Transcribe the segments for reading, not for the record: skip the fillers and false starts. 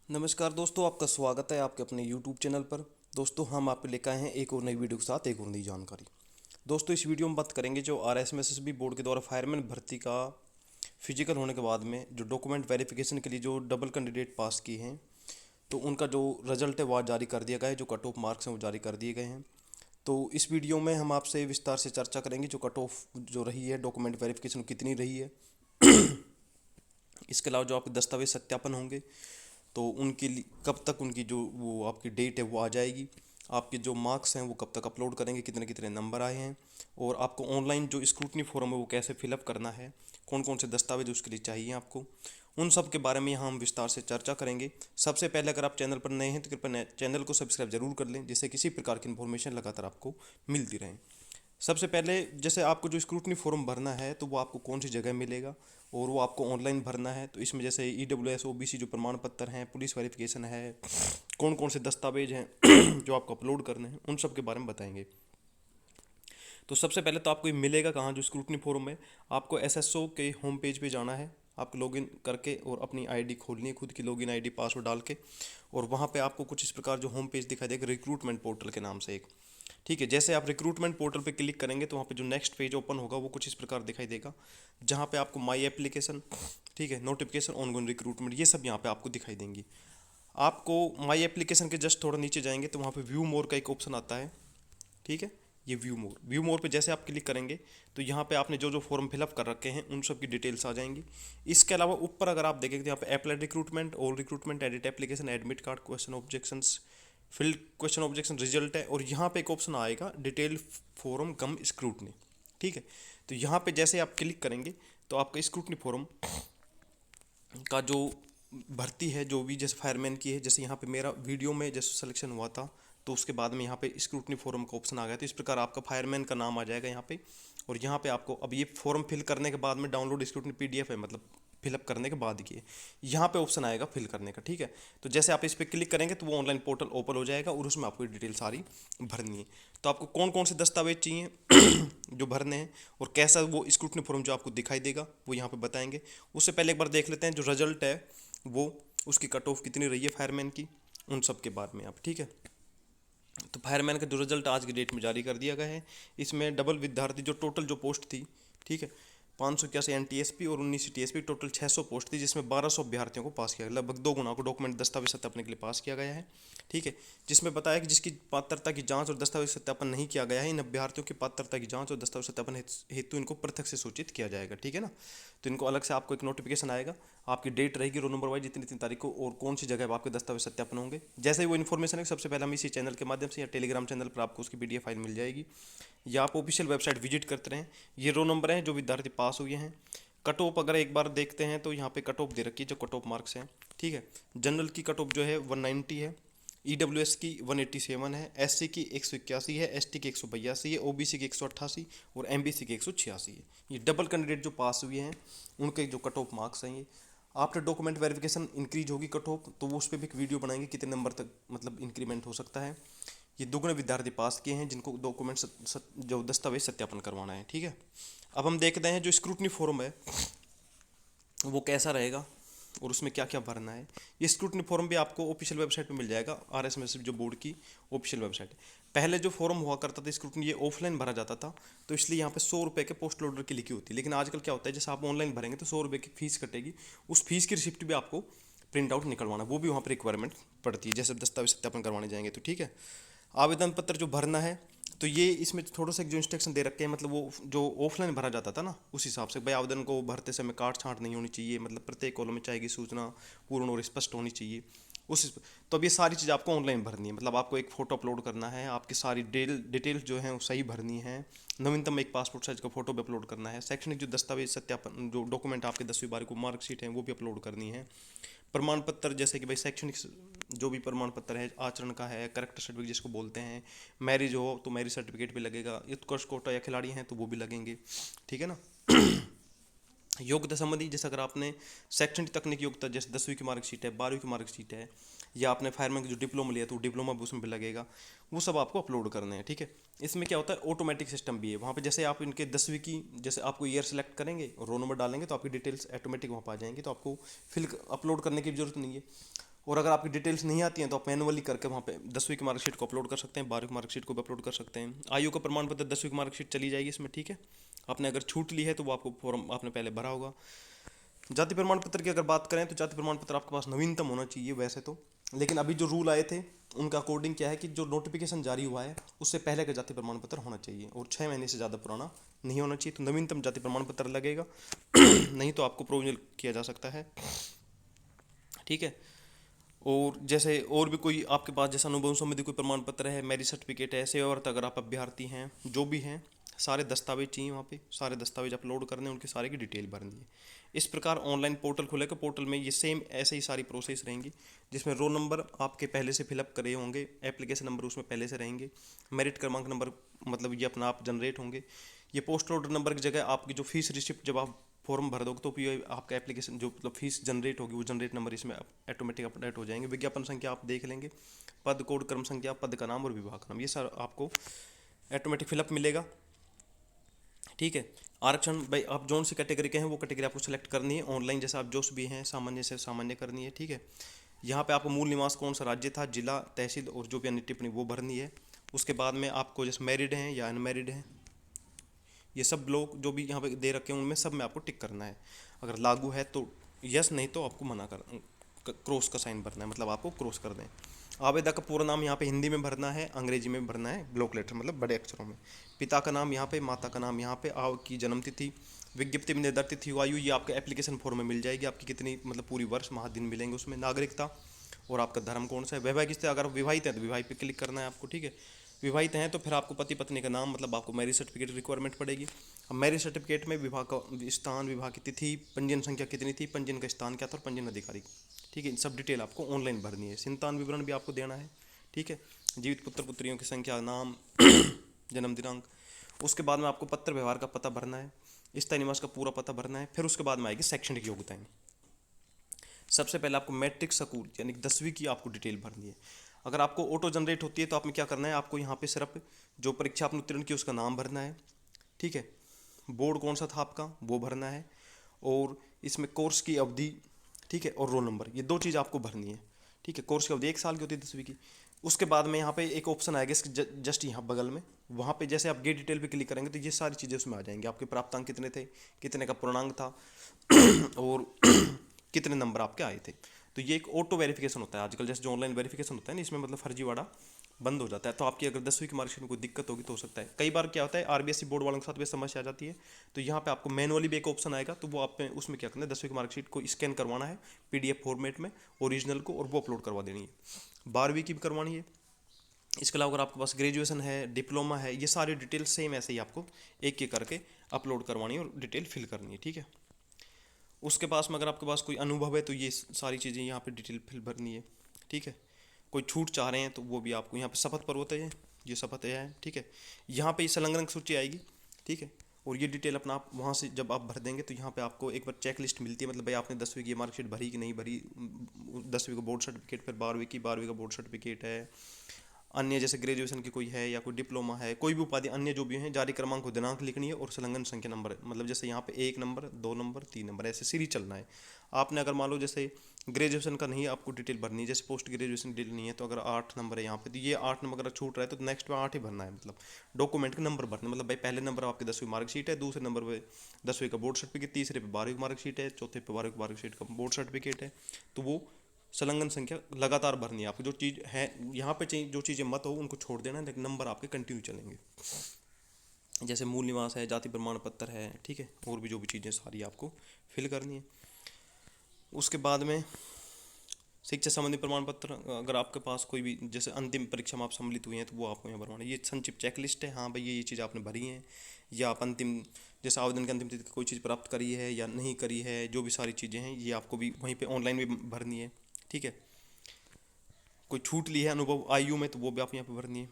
नमस्कार दोस्तों, आपका स्वागत है आपके अपने YouTube चैनल पर। दोस्तों, हम आप लेकर आए हैं एक और नई वीडियो के साथ एक और नई जानकारी। दोस्तों, इस वीडियो में बात करेंगे जो RSMSSB बोर्ड के द्वारा फायरमैन भर्ती का फिजिकल होने के बाद में जो डॉक्यूमेंट वेरिफिकेशन के लिए जो डबल कैंडिडेट पास किए हैं, तो उनका जो रिजल्ट है वह जारी कर दिया गया है। जो कट ऑफ मार्क्स हैं वो जारी कर दिए गए हैं। तो इस वीडियो में हम आपसे विस्तार से चर्चा करेंगे जो कट ऑफ जो रही है डॉक्यूमेंट वेरिफिकेशन कितनी रही है। इसके अलावा जो आपके दस्तावेज सत्यापन होंगे तो उनके लिए कब तक उनकी जो वो आपकी डेट है वो आ जाएगी। आपके जो मार्क्स हैं वो कब तक अपलोड करेंगे, कितने कितने नंबर आए हैं, और आपको ऑनलाइन जो स्क्रूटनी फॉर्म है वो कैसे फिलअप करना है, कौन कौन से दस्तावेज उसके लिए चाहिए आपको, उन सब के बारे में यहाँ हम विस्तार से चर्चा करेंगे। सबसे पहले अगर आप चैनल पर नए हैं तो कृपया चैनल को सब्सक्राइब जरूर कर लें, जिससे किसी प्रकार की इन्फॉर्मेशन लगातार आपको मिलती रहे। सबसे पहले जैसे आपको जो स्क्रूटनी फॉर्म भरना है तो वो आपको कौन सी जगह मिलेगा, और वो आपको ऑनलाइन भरना है। तो इसमें जैसे EWS OBC जो प्रमाण पत्र हैं, पुलिस वेरिफिकेशन है, कौन कौन से दस्तावेज हैं जो आपको अपलोड करने हैं, उन सब के बारे में बताएंगे। तो सबसे पहले तो आपको ये मिलेगा कहाँ जो स्क्रूटनी फॉर्म है, आपको SSO के होम पेज पे जाना है। आपको लॉगिन करके और अपनी आईडी खोलनी है, खुद की लॉगिन आईडी पासवर्ड डाल के, और वहाँ पे आपको कुछ इस प्रकार जो होम पेज दिखाई देगा रिक्रूटमेंट पोर्टल के नाम से एक। ठीक है, जैसे आप रिक्रूटमेंट पोर्टल पे क्लिक करेंगे तो वहाँ पे जो नेक्स्ट पेज ओपन होगा वो कुछ इस प्रकार दिखाई देगा, जहाँ पे आपको माई एप्लीकेशन, ठीक है, नोटिफिकेशन, ऑनगोइंग रिक्रूटमेंट, ये सब यहाँ पे आपको दिखाई देंगी। आपको माई एप्लीकेशन के जस्ट थोड़ा नीचे जाएंगे तो वहाँ पे व्यू मोर का एक ऑप्शन आता है। ठीक है, ये व्यू मोर पे जैसे आप क्लिक करेंगे तो यहाँ पे आपने जो जो फॉर्म फिलअप कर रखे हैं उन सब की डिटेल्स आ जाएंगी। इसके अलावा ऊपर अगर आप देखेंगे तो यहाँ पे apply recruitment, all recruitment, edit application, admit card, question objections, field question objection, result है, और यहाँ पे एक ऑप्शन आएगा डिटेल फॉर्म कम स्क्रूटनी। ठीक है, तो यहाँ पे जैसे आप क्लिक करेंगे तो आपका स्क्रूटनी फॉर्म का जो भर्ती है जो भी जैसे फायरमैन की है, जैसे यहाँ पे मेरा वीडियो में जैसे सिलेक्शन हुआ था तो उसके बाद में यहाँ पे स्क्रूटनी फॉर्म का ऑप्शन आ गया। तो इस प्रकार आपका फायरमैन का नाम आ जाएगा यहाँ पे, और यहाँ पे आपको अब ये फॉर्म फिल करने के बाद में डाउनलोड स्क्रूटनी PDF है, मतलब फिलअप करने के बाद की यहाँ पे ऑप्शन आएगा फिल करने का। ठीक है, तो जैसे आप इस पर क्लिक करेंगे तो वो ऑनलाइन पोर्टल ओपन हो जाएगा और उसमें आपको डिटेल सारी भरनी है। तो आपको कौन कौन से दस्तावेज चाहिए जो भरने हैं और कैसा वो स्क्रूटनी फॉर्म जो आपको दिखाई देगा वो यहाँ पे बताएंगे। उससे पहले एक बार देख लेते हैं जो रिजल्ट है वो उसकी कट ऑफ कितनी रही है फायरमैन की, उन सब के बारे में आप। ठीक है, तो फायरमैन का जो रिजल्ट आज की डेट में जारी कर दिया गया है, इसमें डबल विद्यार्थी जो टोटल जो पोस्ट थी, ठीक है, 581 NTSP और 19 TSP, टोटल 600 पोस्ट थी, जिसमें 1200 अभ्यर्थियों को पास किया गया, लगभग 2 गुना को डॉक्यूमेंट दस्तावेज सत्यापन के लिए पास किया गया है। ठीक है, जिसमें बताया कि जिसकी पात्रता की जांच और दस्तावेज सत्यापन नहीं किया गया है, इन अभ्यर्थियों की पात्रता की जांच और दस्तावेज सत्यापन हेतु इनको पृथक से सूचित किया जाएगा। ठीक है ना, तो इनको अलग से आपको एक नोटिफिकेशन आएगा, आपकी डेट रहेगी रोल नंबर वाइज इतनी इतनी तारीख को, और कौन सी जगह पर आपके दस्तावेज सत्यापन होंगे। जैसे ही वो इन्फॉर्मेशन है सबसे पहले हम इसी चैनल के माध्यम से या टेलीग्राम चैनल पर आपको उसकी PDF फाइल मिल जाएगी, या आप ऑफिशियल वेबसाइट विजिट करते रहें। ये रोल नंबर हैं जो विद्यार्थी पास हुए हैं। कट ऑफ अगर एक बार देखते हैं तो यहाँ पे कट ऑफ दे रखी है जो कट ऑफ मार्क्स हैं। ठीक है, जनरल की कट ऑफ जो है 190 है, EWS की 187 है, SC की 181 है, ST की 182 है, OBC की 188 और MBC की 186 है। ये डबल कैंडिडेट जो पास हुए हैं उनके जो कट ऑफ मार्क्स हैं ये। आफ्टर डॉक्यूमेंट वेरिफिकेशन इंक्रीज होगी कट ऑफ, तो वो उस पर भी एक वीडियो बनाएंगे कितने नंबर तक मतलब इंक्रीमेंट हो सकता है। ये 2 गुने विद्यार्थी पास किए हैं जिनको डॉक्यूमेंट जो दस्तावेज सत्यापन करवाना है। ठीक है, अब हम देखते हैं जो स्क्रूटनी फॉर्म है वो कैसा रहेगा और उसमें क्या क्या भरना है। ये स्क्रूटनी फॉर्म भी आपको ऑफिशियल वेबसाइट पे मिल जाएगा, RSMSSB जो बोर्ड की ऑफिशियल वेबसाइट है। पहले जो फॉर्म हुआ करता था स्क्रूटनी ये ऑफलाइन भरा जाता था, तो इसलिए यहाँ पे 100 रुपये के पोस्ट लोडर की लिखी होती है। लेकिन आजकल क्या होता है, जैसे आप ऑनलाइन भरेंगे तो 100 रुपये की फीस कटेगी, उस फीस की रिसिप्ट भी आपको प्रिंट आउट निकलवाना, वो भी वहाँ पर रिक्वायरमेंट पड़ती है जैसे दस्तावेज सत्यापन करवाने जाएंगे तो। ठीक है, आवेदन पत्र जो भरना है तो ये इसमें थोड़ा सा जो इंस्ट्रक्शन दे रखे हैं, मतलब वो जो ऑफलाइन भरा जाता था ना उस हिसाब से भाई आवेदन को भरते समय काट छांट नहीं होनी चाहिए, मतलब प्रत्येक कॉलम में चाहेगी सूचना पूर्ण और स्पष्ट होनी चाहिए उस। तो अब ये सारी चीज़ आपको ऑनलाइन भरनी है, मतलब आपको एक फ़ोटो अपलोड करना है, आपकी सारी डिटेल्स जो हैं वो सही भरनी है, नवीनतम एक पासपोर्ट साइज का फोटो भी अपलोड करना है, शैक्षणिक जो दस्तावेज सत्यापन जो डॉक्यूमेंट आपके 10वीं 12वीं को मार्कशीट है वो भी अपलोड करनी है, प्रमाण पत्र जैसे कि भाई शैक्षणिक जो भी प्रमाण पत्र है, आचरण का है, करेक्टर सर्टिफिकेट जिसको बोलते हैं, मैरिज हो तो मैरिज सर्टिफिकेट भी लगेगा, उत्कर्ष कोटा या खिलाड़ी हैं तो वो भी लगेंगे। ठीक है ना, योग्यता संबंधी जैसे अगर आपने शैक्षणिक तकनीक योग्यता जैसे 10वीं की मार्कशीट है, 12वीं की मार्कशीट है, या आपने फायरमैन की जो डिप्लोमा लिया तो डिप्लोमा भी उसमें भी लगेगा, वो सब आपको अपलोड करने हैं। ठीक है, इसमें क्या होता है ऑटोमेटिक सिस्टम भी है वहाँ पे, जैसे आप इनके 10वीं की जैसे आपको ईयर सेलेक्ट करेंगे और रोल नंबर डालेंगे तो आपकी डिटेल्स ऑटोमेटिक वहाँ पर आ जाएंगी, तो आपको फिल अपलोड करने की जरूरत नहीं है। और अगर आपकी डिटेल्स नहीं आती हैं तो आप मैनुअली करके वहाँ पे 10वीं की मार्कशीट को अपलोड कर सकते हैं, 12वीं की मार्कशीट को भी अपलोड कर सकते हैं। आयु का प्रमाण पत्र 10वीं की मार्कशीट चली जाएगी इसमें, ठीक है। आपने अगर छूट ली है तो वो आपको फॉर्म आपने पहले भरा होगा। जाति प्रमाण पत्र की अगर बात करें तो जाति प्रमाण पत्र आपके पास नवीनतम होना चाहिए वैसे तो, लेकिन अभी जो रूल आए थे उनका अकॉर्डिंग क्या है कि जो नोटिफिकेशन जारी हुआ है उससे पहले का जाति प्रमाण पत्र होना चाहिए और 6 महीने से ज़्यादा पुराना नहीं होना चाहिए, तो नवीनतम जाति प्रमाण पत्र लगेगा। नहीं तो आपको प्रोविजनल किया जा सकता है, ठीक है। और जैसे और भी कोई आपके पास जैसे अनुभव संबंधी कोई प्रमाण पत्र है, मैरिज सर्टिफिकेट है, सेवाव्रत अगर आप अभ्यर्थी हैं, जो भी हैं सारे दस्तावेज चाहिए वहाँ पे, सारे दस्तावेज अपलोड करने हैं, उनकी सारे की डिटेल भरनी है। इस प्रकार ऑनलाइन पोर्टल खुलेगा, पोर्टल में ये सेम ऐसे ही सारी प्रोसेस रहेंगी, जिसमें रोल नंबर आपके पहले से फिलअप करे होंगे, एप्लीकेशन नंबर उसमें पहले से रहेंगे, मेरिट क्रमांक नंबर मतलब ये अपना आप जनरेट होंगे। ये पोस्टल ऑर्डर नंबर की जगह आपकी जो फीस रिसिप्ट जब आप फॉर्म भर दोगे तो ये आपका एप्लीकेशन जो मतलब फीस जनरेट होगी वो जनरेट नंबर इसमें ऑटोमेटिक अपडेट हो जाएंगे। विज्ञापन संख्या आप देख लेंगे, पद कोड, क्रम संख्या, पद का नाम और विभाग का नाम, ये सर आपको ऑटोमेटिक फिलअप मिलेगा, ठीक है। आरक्षण भाई आप जोन सी कैटेगरी के हैं वो कैटेगरी आपको सेलेक्ट करनी है ऑनलाइन, जैसे आप जोश भी हैं सामान्य से सामान्य करनी है, ठीक है। यहाँ पे आपको मूल निवास कौन सा राज्य था, जिला, तहसील और जो भी अन्य टिप्पणी वो भरनी है। उसके बाद में आपको जैसे मैरिड हैं या अनमैरिड हैं, ये सब लोग जो भी यहाँ पे दे रखे हैं उनमें सब में आपको टिक करना है। अगर लागू है तो यस, नहीं तो आपको मना कर क्रॉस का साइन भरना है, मतलब आपको क्रॉस कर दें। आवेदक का पूरा नाम यहाँ पे हिंदी में भरना है, अंग्रेजी में भरना है, ब्लॉक लेटर मतलब बड़े अक्षरों में। पिता का नाम यहाँ पे, माता का नाम यहाँ पे, आव की जन्म तिथि, विज्ञप्ति में निर्धारित तिथि, आयु ये आपके एप्लीकेशन फॉर्म में मिल जाएगी, आपकी कितनी मतलब पूरी वर्ष माह दिन मिलेंगे उसमें। नागरिकता और आपका धर्म कौन सा है, वैवाहिक स्थिति अगर आप विवाहित हैं तो विवाहित पे क्लिक करना है आपको, ठीक है। विवाहित हैं तो फिर आपको पति पत्नी का नाम मतलब आपको मैरिज सर्टिफिकेट रिक्वायरमेंट पड़ेगी। अब मैरिज सर्टिफिकेट में विवाह का स्थान, विवाह की तिथि, पंजीयन संख्या कितनी थी, पंजीयन का स्थान क्या था और पंजीयन अधिकारी, ठीक है। इन सब डिटेल आपको ऑनलाइन भरनी है। संतान विवरण भी आपको देना है, ठीक है। जीवित पुत्र पुत्रियों की संख्या, नाम, जन्म दिनांक। उसके बाद में आपको पत्र व्यवहार का पता भरना है, स्थायी निवास का पूरा पता भरना है। फिर उसके बाद में आएगी शैक्षणिक योग्यताएं। सबसे पहले आपको मैट्रिक स्कूल यानी 10वीं की आपको डिटेल भरनी है। अगर आपको ऑटो जनरेट होती है तो आपने क्या करना है, आपको यहाँ पे सिर्फ जो परीक्षा आपने उत्तीर्ण की उसका नाम भरना है, ठीक है। बोर्ड कौन सा था आपका वो भरना है, और इसमें कोर्स की अवधि, ठीक है, और रोल नंबर, ये दो चीज़ आपको भरनी है, ठीक है। कोर्स की अवधि 1 साल की होती है 10वीं की। उसके बाद में यहाँ पे एक ऑप्शन आएगा इसके जस्ट यहाँ बगल में, वहाँ पे जैसे आप गेट डिटेल पे क्लिक करेंगे तो ये सारी चीज़ें उसमें आ जाएंगी। आपके प्राप्तांक कितने थे, कितने का पूर्णांक था और कितने नंबर आपके आए थे। तो ये एक ऑटो वेरिफिकेशन होता है आजकल, जैसे जो ऑनलाइन वेरिफिकेशन होता है ना, इसमें मतलब फर्जीवाड़ा बंद हो जाता है। तो आपकी अगर 10वीं की मार्कशीट में कोई दिक्कत होगी तो हो सकता है, कई बार क्या होता है आरबीएसई बोर्ड वालों के साथ भी समस्या आ जाती है। तो यहाँ पे आपको मैनुअली भी एक ऑप्शन आएगा, तो वो आप में उसमें क्या करना है, 10वीं की मार्कशीट को स्कैन करवाना है पीडीएफ फॉर्मेट में ओरिजिनल को, और वो अपलोड करवा देनी है। 12वीं की भी करवानी है। इसके अलावा अगर आपके पास ग्रेजुएशन है, डिप्लोमा है, ये सारी डिटेल सेम ऐसे ही आपको एक एक करके अपलोड करवानी है और डिटेल फिल करनी है, ठीक है। उसके पास में अगर आपके पास कोई अनुभव है तो ये सारी चीज़ें यहाँ पे डिटेल फिल भरनी है, ठीक है। कोई छूट चाह रहे हैं तो वो भी आपको यहाँ पे शपथ पर्वत है, ये शपथ है, ठीक है। यहाँ पे संलग्न सूची आएगी, ठीक है। और ये डिटेल अपना आप वहाँ से जब आप भर देंगे तो यहाँ पे आपको एक बार चेक लिस्ट मिलती है, मतलब भाई आपने 10वीं की मार्कशीट भरी कि नहीं भरी, 10वीं का बोर्ड सर्टिफिकेट, फिर 12वीं का बोर्ड सर्टिफिकेट है, अन्य जैसे ग्रेजुएशन की कोई है या कोई डिप्लोमा है, कोई भी उपाधि अन्य जो भी हैं, जारी क्रमांक को दिनांक लिखनी है और संलग्न संख्या नंबर, मतलब जैसे यहाँ पे 1 नंबर, 2 नंबर, 3 नंबर, ऐसे सीरीज चलना है। आपने अगर मान लो जैसे ग्रेजुएशन का नहीं आपको डिटेल भरनी है, जैसे पोस्ट ग्रेजुएशन डिटेल नहीं है, तो अगर 8 नंबर है यहाँ पे तो ये 8 नंबर अगर छूट रहा है तो नेक्स्ट में 8 ही भरना है, मतलब डॉक्यूमेंट के नंबर भरना, मतलब भाई पहले नंबर आपकी 10वीं मार्कशीट है, दूसरे नंबर पे 10वीं का बोर्ड सर्टिफिकेट, तीसरे पे 12वीं मार्कशीट है, चौथे पे 12वीं मार्कशीट का बोर्ड सर्टिफिकेट है। तो वो संलग्न संख्या लगातार भरनी है आपको, जो चीज़ है यहाँ पे चाहिए, जो चीज़ें मत हो उनको छोड़ देना, लेकिन नंबर आपके कंटिन्यू चलेंगे। जैसे मूल निवास है, जाति प्रमाण पत्र है, ठीक है, और भी जो भी चीज़ें सारी आपको फिल करनी है। उसके बाद में शिक्षा संबंधी प्रमाण पत्र, अगर आपके पास कोई भी जैसे अंतिम परीक्षा में आप सम्मिलित हुए हैं तो वो आपको यहाँ भरवाना है। ये संक्षिप्त चेकलिस्ट है, हाँ भाई ये चीज़ आपने भरी है, या आप अंतिम जैसे आवेदन की अंतिम तिथि कोई चीज़ प्राप्त करी है या नहीं करी है, जो भी सारी चीज़ें हैं ये आपको भी वहीं पे ऑनलाइन भी भरनी है, ठीक है। कोई छूट ली है अनुभव आयु में तो वो भी आप यहाँ पे भरनी है,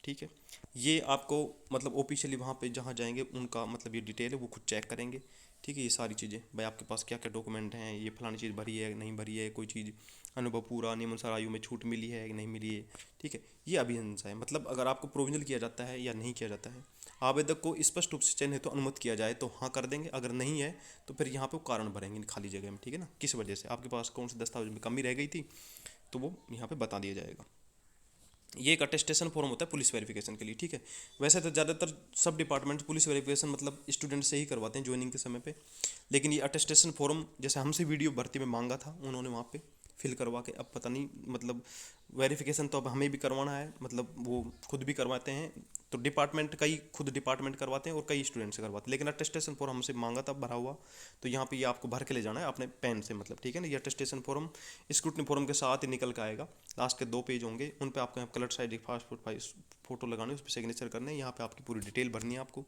ठीक है। ये आपको मतलब ऑफिशियली वहाँ पे जहाँ जाएंगे उनका मतलब ये डिटेल है वो खुद चेक करेंगे ठीक है। ये सारी चीज़ें भाई आपके पास क्या क्या डॉक्यूमेंट हैं, ये फलानी चीज़ भरी है नहीं भरी है, कोई चीज़ अनुभव पूरा नियमानुसार आयु में छूट मिली है कि नहीं मिली है, ठीक है। ये अभिशंसा है, मतलब अगर आपको प्रोविजनल किया जाता है या नहीं किया जाता है, आवेदक को स्पष्ट रूप से चयन हेतु अनुमति किया जाए तो हाँ कर देंगे, अगर नहीं है तो फिर यहाँ पे वो कारण भरेंगे खाली जगह में, ठीक है ना, किस वजह से आपके पास कौन से दस्तावेज में कमी रह गई थी, तो वो यहाँ पे बता दिया जाएगा। ये एक अटेस्टेशन फॉर्म होता है पुलिस वेरिफिकेशन के लिए, ठीक है। वैसे तो ज़्यादातर सब डिपार्टमेंट पुलिस वेरिफिकेशन मतलब स्टूडेंट से ही करवाते हैं ज्वाइनिंग के समय पे, लेकिन ये अटेस्टेशन फॉर्म जैसे हमसे वीडियो भर्ती में मांगा था उन्होंने वहाँ पे फिल करवा के, अब पता नहीं मतलब वेरिफिकेशन तो अब हमें भी करवाना है, मतलब वो खुद भी करवाते हैं, तो डिपार्टमेंट कई खुद डिपार्टमेंट करवाते हैं और कई स्टूडेंट से करवाते हैं, लेकिन अटेस्टेशन फॉर्म हमसे मांगा था भरा हुआ, तो यहाँ पे ये आपको भर के ले जाना है अपने पेन से, मतलब ठीक है ना। ये अटेस्टेशन फॉर्म स्क्रूटनी फॉर्म के साथ ही निकल के आएगा, लास्ट के 2 पेज होंगे, उन पे आपको कलर साइड एक पासपोर्ट फोटो लगानी है, उस पर सिग्नेचर करने हैं, यहाँ पे आपकी पूरी डिटेल भरनी है आपको,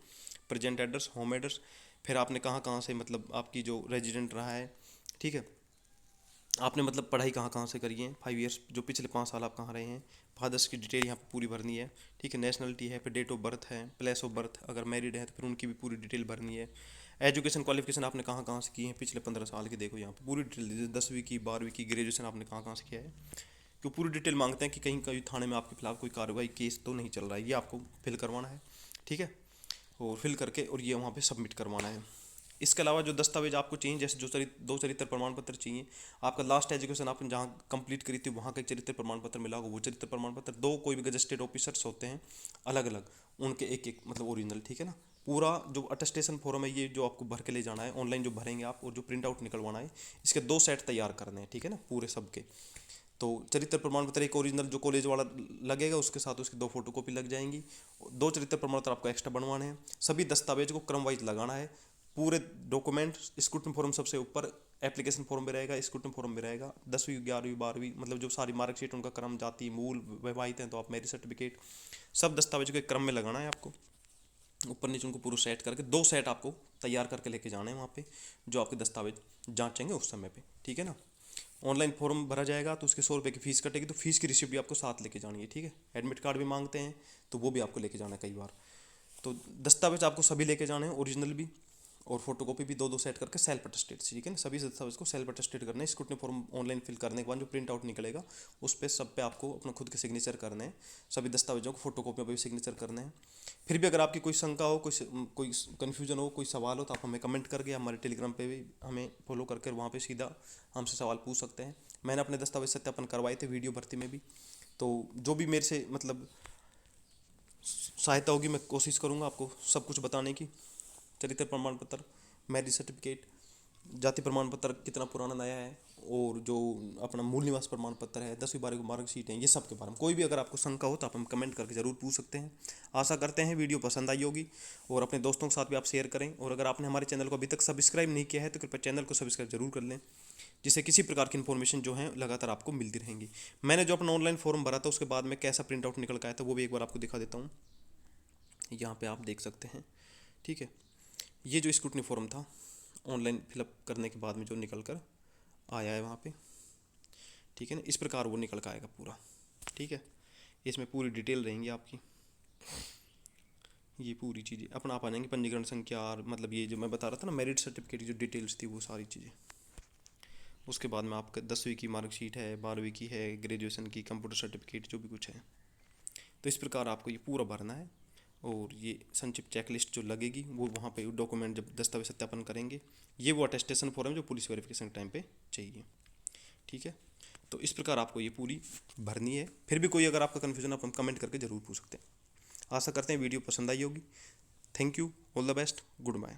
प्रेजेंट एड्रेस, होम एड्रेस, फिर आपने कहाँ कहाँ से मतलब आपकी जो रेजिडेंट रहा है, ठीक है, आपने मतलब पढ़ाई कहाँ कहाँ से करी है, 5 ईयर्स जो पिछले 5 साल आप कहाँ रहे हैं, फादर्स की डिटेल यहाँ पे पूरी भरनी है, ठीक है, नेशनलिटी है, फिर डेट ऑफ बर्थ है, प्लेस ऑफ बर्थ, अगर मैरिड है तो फिर उनकी भी पूरी डिटेल भरनी है, एजुकेशन क्वालिफिकेशन आपने कहाँ कहाँ से की है पिछले 15 साल की, देखो यहाँ पे पूरी डिटेल दीजिए, 10वीं की 12वीं की ग्रेजुएशन आपने कहाँ कहाँ से किया है, क्यों पूरी डिटेल मांगते हैं कि कहीं कहीं थाने में आपके खिलाफ कोई कार्रवाई केस तो नहीं चल रहा है, ये आपको फिल करवाना है, ठीक है, और फिल करके और ये वहाँ पे सबमिट करवाना है। इसके अलावा जो दस्तावेज आपको चाहिए, जैसे जो दो चरित्र प्रमाण पत्र चाहिए, आपका लास्ट एजुकेशन आपने जहाँ कंप्लीट करी थी वहाँ का चरित्र प्रमाण पत्र मिला होगा, वो चरित्र प्रमाण पत्र, 2 कोई भी गजेस्टेड ऑफिसर्स होते हैं अलग अलग, उनके एक एक मतलब ओरिजिनल, ठीक है ना। पूरा जो अटेस्टेशन फॉर्म है ये जो आपको भर के ले जाना है, ऑनलाइन जो भरेंगे आप और जो प्रिंट आउट निकलवाना है, इसके 2 सेट तैयार करने हैं, ठीक है ना, पूरे सबके। तो चरित्र प्रमाण पत्र एक ओरिजिनल जो कॉलेज वाला लगेगा, उसके साथ उसकी 2 फोटोकॉपी लग जाएंगी, 2 चरित्र प्रमाण पत्र आपको एक्स्ट्रा बनवाने हैं, सभी दस्तावेज को क्रम वाइज लगाना है, पूरे डॉक्यूमेंट स्क्रूटनी फॉर्म सबसे ऊपर, एप्लीकेशन फॉर्म भी रहेगा, स्क्रूटनी फॉर्म भी रहेगा, 10वीं 11वीं 12वीं मतलब जो सारी मार्कशीट उनका क्रम, जाति मूल विवाहित हैं तो आप मैरिज सर्टिफिकेट, सब दस्तावेजों के क्रम में लगाना है आपको, ऊपर नीचे उनको पूरा सेट करके 2 सेट आपको तैयार करके लेके जाने हैं वहाँ पे, जो आपके दस्तावेज जांचेंगे उस समय पे, ठीक है ना। ऑनलाइन फॉर्म भरा जाएगा तो उसके 100 रुपये की फ़ीस कटेगी, तो फीस की रिसिप्ट भी आपको साथ लेके जानी है, ठीक है। एडमिट कार्ड भी मांगते हैं तो वो भी आपको लेके जाना है कई बार, तो दस्तावेज आपको सभी लेके जाने हैं, ओरिजिनल भी और फोटोकॉपी भी 2 2 सेट करके सेल्फ अटेस्टेड, ठीक है ना, सभी दस्तावेज को सेल्फ अटेस्टेड करना है। स्क्रूटनी फॉर्म ऑनलाइन फिल करने के बाद जो प्रिंट आउट निकलेगा उस पर सब पे आपको अपना खुद के सिग्नेचर करने हैं, सभी दस्तावेजों को फोटोकॉपी पर भी सिग्नेचर करने हैं। फिर भी अगर आपकी कोई शंका हो, कोई कन्फ्यूजन हो, कोई सवाल हो, तो आप हमें कमेंट करके हमारे टेलीग्राम पे भी हमें फॉलो करके वहाँ पे सीधा हमसे सवाल पूछ सकते हैं। मैंने अपने दस्तावेज सत्यापन करवाए थे वीडियो भर्ती में भी, तो जो भी मेरे से मतलब सहायता होगी मैं कोशिश करूँगा आपको सब कुछ बताने की। चरित्र प्रमाण पत्र, मैरिज सर्टिफिकेट, जाति प्रमाण पत्र कितना पुराना नया है, और जो अपना मूल निवास प्रमाण पत्र है, 10वीं 12वीं की मार्कशीट है, ये सब के बारे में कोई भी अगर आपको शंका हो तो आप हम कमेंट करके ज़रूर पूछ सकते हैं। आशा करते हैं वीडियो पसंद आई होगी और अपने दोस्तों के साथ भी आप शेयर करें, और अगर आपने हमारे चैनल को अभी तक सब्सक्राइब नहीं किया है तो कृपया चैनल को सब्सक्राइब जरूर कर लें, जिससे किसी प्रकार की इन्फॉर्मेशन जो है लगातार आपको मिलती रहेंगी। मैंने जो अपना ऑनलाइन फॉर्म भरा था उसके बाद में कैसा प्रिंट आउट निकल के आया था वो भी एक बार आपको दिखा देता हूँ, यहाँ पे आप देख सकते हैं, ठीक है। ये जो स्क्रूटनी फॉर्म था ऑनलाइन फिलअप करने के बाद में जो निकल कर आया है वहाँ पे, ठीक है ना, इस प्रकार वो निकल कर आएगा पूरा, ठीक है। इसमें पूरी डिटेल रहेंगी आपकी, ये पूरी चीज़ें अपना आप आ जाएंगी, पंजीकरण संख्या और मतलब ये जो मैं बता रहा था ना मेरिट सर्टिफिकेट की जो डिटेल्स थी वो सारी चीज़ें। उसके बाद में आपका 10वीं की मार्कशीट है, 12वीं की है, ग्रेजुएशन की, कंप्यूटर सर्टिफिकेट जो भी कुछ है, तो इस प्रकार आपको ये पूरा भरना है। और ये संक्षिप्त चेकलिस्ट जो लगेगी वो वहाँ पे डॉक्यूमेंट जब दस्तावेज सत्यापन करेंगे, ये वो अटेस्टेशन फॉर्म जो पुलिस वेरिफिकेशन टाइम पे चाहिए, ठीक है। तो इस प्रकार आपको ये पूरी भरनी है। फिर भी कोई अगर आपका कन्फ्यूजन आप हम कमेंट करके ज़रूर पूछ सकते हैं। आशा करते हैं वीडियो पसंद आई होगी। Thank you, all the best, good bye.